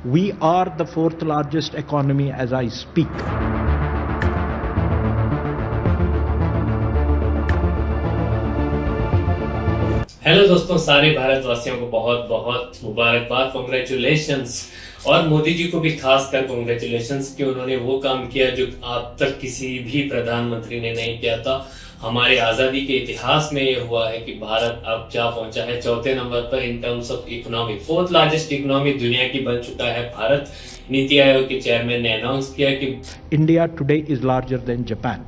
We are the fourth largest economy as I speak. Hello दोस्तों, सारे भारतवासियों को बहुत बहुत मुबारकबाद, कॉन्ग्रेचुलेशंस। और मोदी जी को भी खासकर कॉन्ग्रेचुलेशंस कि उन्होंने वो काम किया जो अब तक किसी भी प्रधानमंत्री ने नहीं किया था। हमारे आजादी के इतिहास में ये हुआ है कि भारत अब जा पहुंचा है चौथे नंबर पर in terms of economy. Fourth largest economy दुनिया की बन चुका है भारत। नीति आयोग के चेयरमैन ने अनाउंस किया कि India today is larger than Japan.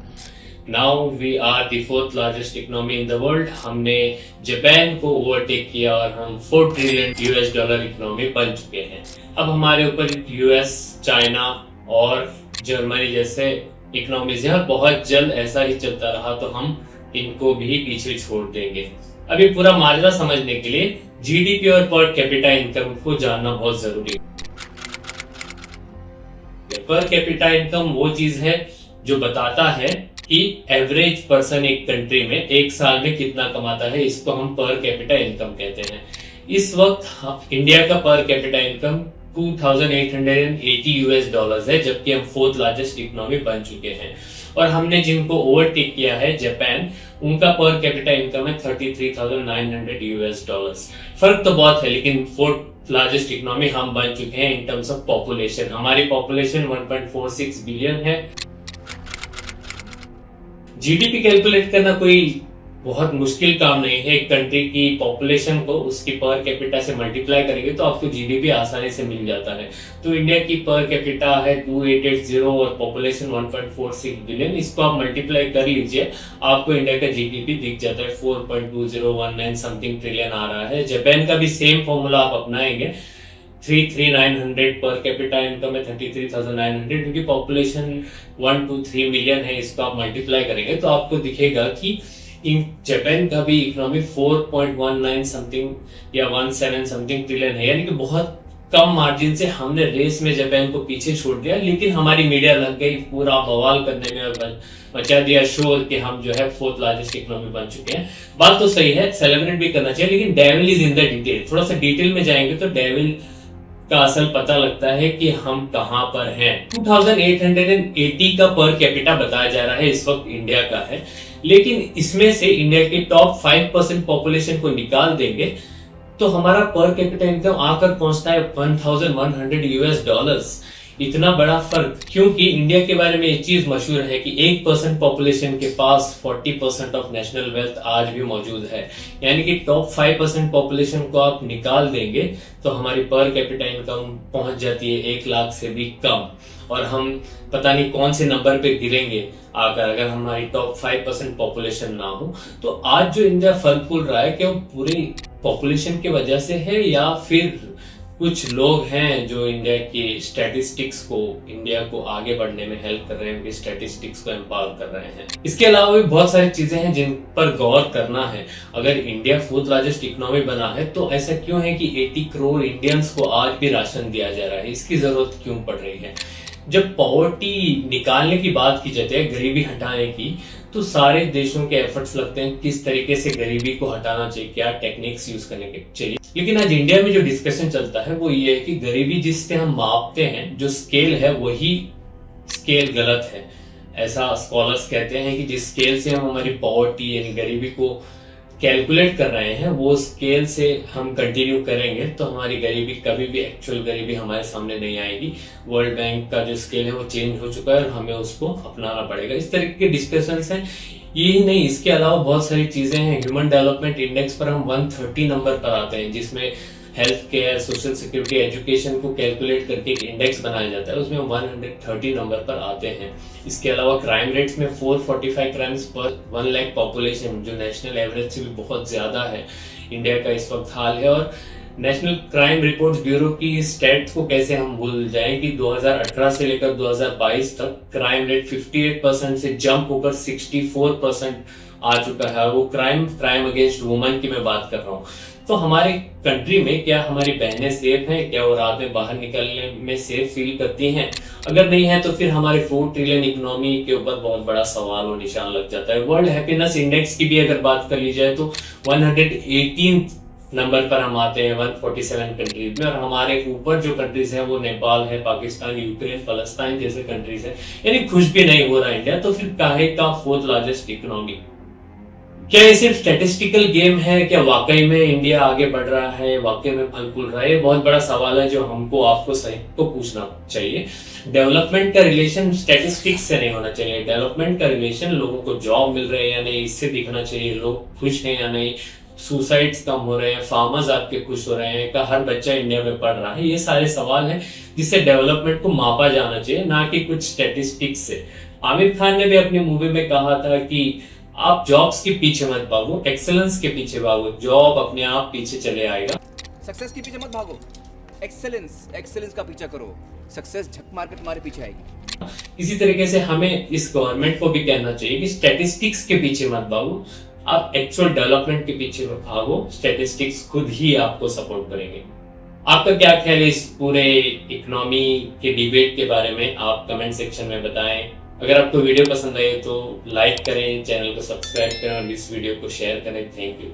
Now we are the fourth largest economy in the world. हमने जापान को ओवरटेक किया और हम 4 ट्रिलियन यूएस डॉलर इकोनॉमी बन चुके हैं। अब हमारे ऊपर यूएस, चाइना और जर्मनी जैसे इकोनॉमीज हैं और बहुत जल्द ऐसा ही चलता रहा तो हम इनको भी पीछे छोड़ देंगे। अभी पूरा माजरा समझने के लिए जीडीपी और पर कैपिटा इनकम को जानना बहुत जरूरी है। पर कैपिटा इनकम वो चीज है जो बताता है कि एवरेज पर्सन एक कंट्री में एक साल में कितना कमाता है। इसको हम पर कैपिटा इनकम कहते हैं। इस वक्त इंडिया का per capita income 2880 US dollars है, जबकि हम फोर्थ लार्जेस्ट इकोनॉमी बन चुके हैं। और हमने जिनको ओवरटेक किया है जापान, उनका पर कैपिटा इनकम है 33,900 यूएस डॉलर्स। फर्क तो बहुत है, लेकिन फोर्थ लार्जेस्ट इकोनॉमी हम बन चुके हैं इन टर्म्स ऑफ पॉपुलेशन। हमारी पॉपुलेशन 1.46 बिलियन है। जीडीपी कैलकुलेट करना कोई बहुत मुश्किल काम नहीं है। एक कंट्री की पॉपुलेशन को उसकी पर कैपिटा से मल्टीप्लाई करेंगे तो आपको जीडीपी आसानी से मिल जाता है। तो इंडिया की पर कैपिटा है 2880 और पॉपुलेशन 1.46 बिलियन। इसको आप मल्टीप्लाई कर लीजिए, आपको इंडिया का जीडीपी दिख जाता है 4.2019 समथिंग ट्रिलियन आ रहा है। जापान का भी सेम फॉर्मूला आप अपनाएंगे, 33,900 पर कैपिटा इनकम है 33,900, क्योंकि पॉपुलेशन 123 मिलियन है। इसको आप मल्टीप्लाई करेंगे तो आपको दिखेगा कि इन जापान का भी इकोनॉमी 4.19 समथिंग या 17 समथिंग ट्रिलियन है। यानी कि बहुत कम मार्जिन से हमने रेस में जापान को पीछे छोड़ दिया। लेकिन हमारी मीडिया लग गई पूरा बवाल करने में और मचा दिया शोर कि हम जो है फोर्थ लार्जेस्ट इकोनॉमी बन चुके हैं। बात तो सही है, सेलिब्रेट भी करना चाहिए, लेकिन devil is in the detail. थोड़ा सा डिटेल में जाएंगे तो डेविल का असल पता लगता है कि हम कहां पर हैं। 2880 का पर कैपिटा बताया जा रहा है इस वक्त इंडिया का है, लेकिन इसमें से इंडिया के टॉप 5% पॉपुलेशन को निकाल देंगे तो हमारा पर कैपिटा इनकम आकर पहुंचता है 1100 यूएस डॉलर्स। इतना बड़ा फर्क क्योंकि इंडिया के बारे में एक चीज मशहूर है कि 1% पॉपुलेशन के पास 40% ऑफ नेशनल वेल्थ आज भी मौजूद है। यानी कि टॉप 5% पॉपुलेशन को आप निकाल देंगे तो हमारी पर कैपिटा इनकम पहुंच जाती है 1 लाख से भी कम। और हम पता नहीं कौन से नंबर पे गिरेंगे आकर अगर हमारी टॉप 5% पॉपुलेशन ना हो। तो आज जो इंडिया फल फूल रहा है, क्या वो पूरी पॉपुलेशन की वजह से है या फिर कुछ लोग हैं जो इंडिया की स्टैटिस्टिक्स को, इंडिया को आगे बढ़ने में हेल्प कर रहे हैं, उनकी स्टैटिस्टिक्स को एम्पावर कर रहे हैं। इसके अलावा भी बहुत सारी चीजें हैं जिन पर गौर करना है। अगर इंडिया फोर्थ लार्जेस्ट इकोनॉमी बना है तो ऐसा क्यों है कि 80 करोड़ इंडियंस को आज भी राशन दिया जा रहा है? इसकी जरूरत क्यों पड़ रही है? जब पॉवर्टी निकालने की बात की जाती है, गरीबी हटाने की, तो सारे देशों के एफर्ट्स लगते हैं किस तरीके से गरीबी को हटाना चाहिए, क्या टेक्निक्स यूज करने के चाहिए। लेकिन आज इंडिया में जो डिस्कशन चलता है वो ये है कि गरीबी जिससे हम मापते हैं, जो स्केल है वही स्केल गलत है। ऐसा स्कॉलर्स कहते हैं कि जिस स्केल से हम हमारी पॉवर्टी यानी गरीबी को कैलकुलेट कर रहे हैं वो स्केल से हम कंटिन्यू करेंगे तो हमारी गरीबी कभी भी एक्चुअल गरीबी हमारे सामने नहीं आएगी। वर्ल्ड बैंक का जो स्केल है वो चेंज हो चुका है और हमें उसको अपनाना पड़ेगा। इस तरीके के डिस्कशंस हैं। यही नहीं, इसके अलावा बहुत सारी चीजें हैं। ह्यूमन डेवलपमेंट इंडेक्स पर हम 130 नंबर पर आते हैं, जिसमें health care, social security, education को कैलकुलेट करके एक इंडेक्स बनाया जाता है, उसमें 130 नंबर पर आते हैं। इसके अलावा क्राइम रेट्स में 445 क्राइम्स पर 1 लाख पॉपुलेशन, जो नेशनल एवरेज से भी बहुत ज्यादा है, इंडिया का इस वक्त हाल है। और नेशनल क्राइम रिपोर्ट्स ब्यूरो की स्टैट्स को कैसे हम भूल जाएं कि 2018 से लेकर 2022 तक क्राइम रेट 58% से जंप होकर 64% आ चुका है। वो क्राइम अगेंस्ट वुमेन की मैं बात कर रहा हूँ। तो हमारे कंट्री में क्या हमारी बहनें सेफ हैं? क्या वो रात में बाहर निकलने में सेफ फील करती हैं? अगर नहीं है तो फिर हमारे 4 ट्रिलियन इकोनॉमी के ऊपर बहुत बड़ा सवाल और निशान लग जाता है। वर्ल्ड हैप्पीनेस इंडेक्स की भी अगर बात कर ली जाए तो 118 नंबर पर हम आते हैं 147 कंट्रीज में, और हमारे ऊपर जो कंट्रीज हैं वो नेपाल है, पाकिस्तान, यूक्रेन, फलस्तीन जैसे कंट्रीज हैं। यानी खुश भी नहीं हो रहा इंडिया, तो फिर काहे का फोर्थ लार्जेस्ट इकोनॉमी? क्या ये सिर्फ स्टैटिस्टिकल गेम है? क्या वाकई में इंडिया आगे बढ़ रहा है, वाकई में फल फूल रहा है? ये बहुत बड़ा सवाल है जो हमको, आपको, सही को पूछना चाहिए। डेवलपमेंट का रिलेशन स्टैटिस्टिक्स से नहीं होना चाहिए। डेवलपमेंट का रिलेशन लोगों को जॉब मिल रहे हैं या नहीं, इससे दिखना चाहिए। लोग खुश हैं या नहीं, सुसाइड्स कम हो रहे हैं, फार्मर्स आपके खुश हो रहे हैं, का हर बच्चा इंडिया में पढ़ रहा है। ये सारे सवाल हैं जिससे डेवलपमेंट को मापा जाना चाहिए, ना कि कुछ स्टैटिस्टिक्स से। आमिर खान ने भी अपनी मूवी में कहा था कि आप जॉब्स के पीछे मत भागो, एक्सेलेंस के पीछे भागो, जॉब अपने आप पीछे चले आएगा। सक्सेस के पीछे मत भागो, एक्सेलेंस का पीछा करो, सक्सेस झक मार के तुम्हारे पीछे आएगी। इसी तरीके से हमें इस गवर्नमेंट को भी कहना चाहिए कि स्टैटिस्टिक्स के पीछे मत भागो, आप एक्चुअल डेवलपमेंट के पीछे भागो। स्टैटिस्टिक्स खुद ही आपको सपोर्ट करेंगे। आपका क्या ख्याल है इस पूरे इकोनॉमी के डिबेट के बारे में? आप कमेंट सेक्शन में बताएं। अगर आपको वीडियो पसंद आए तो लाइक करें, चैनल को सब्सक्राइब करें और इस वीडियो को शेयर करें। Thank you.